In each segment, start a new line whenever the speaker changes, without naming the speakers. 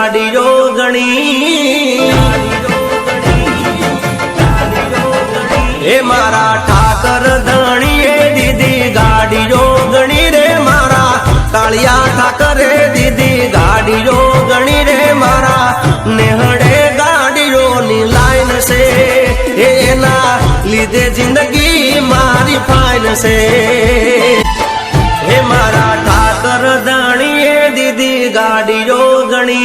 गाड़ियो गणी ए मारा ठाकर धणिए दीदी गाड़ियो गणी रे मारा कालिया ठाकर दीदी गाड़ियो गणी रे मारा नेहड़े गाड़ियो नी लाइन से एना लीधे जिंदगी मारी फाइन से हे मारा ठाकर धणिए दीदी गाड़ियो गणी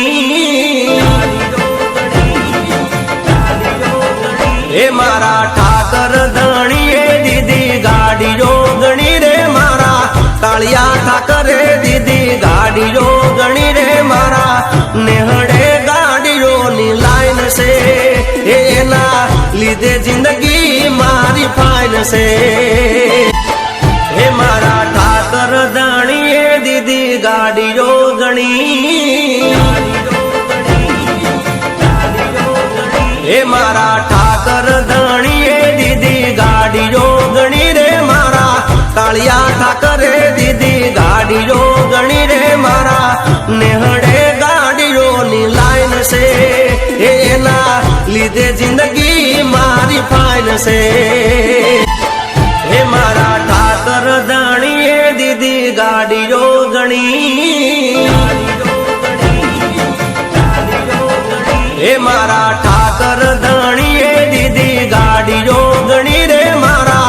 हे मारा ठाकर धणिए दीदी गाड़ियो गणी रे मारा कालिया ठाकर दीदी गाड़ियो गणी रे मारा नेहड़े गाड़ियो नी लाइन से एना लीधे जिंदगी मारी फाइन से हे मारा ठाकर धणिए दीदी गाड़ियो गणी हे मारा ठाकर धणिए दीदी गाड़ियो गणी रे मारा कालिया ठाकर दीदी गाड़ियो गणी रे मारा नेहड़े गाड़ियो नी लाइन से एना लीधे जिंदगी मारी फाइन से हे मारा ठाकर धणिए दीदी गाड़ियो गणी हे मारा ठाकर धणिए दीदी गाड़ियो गणी रे मारा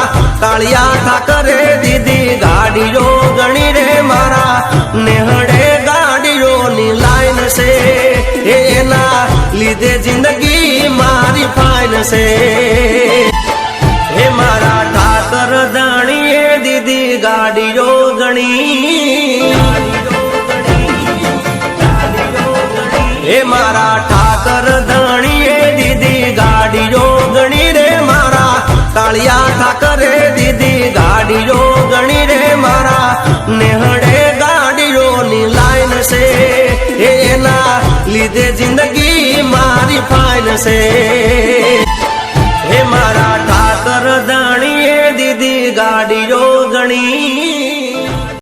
कालिया ठाकर दीदी गाड़ियो गणी रे मारा नेहड़े गाड़ियो नी लाइन से एना लीधे जिंदगी मारी फाइन से हे मारा ठाकर धणिए दीदी गाड़ियो गणी हे मारा ठाकर धणिए दीदी गाड़ियो गणी रे मारा कालिया ठाकर दीदी गाड़ियो गणी रे मारा नेहड़े गाड़ियो नी लाइन से एना लीधे जिंदगी मारी फाइन से हे मारा ठाकर धणिए दीदी गाड़ियो गणी।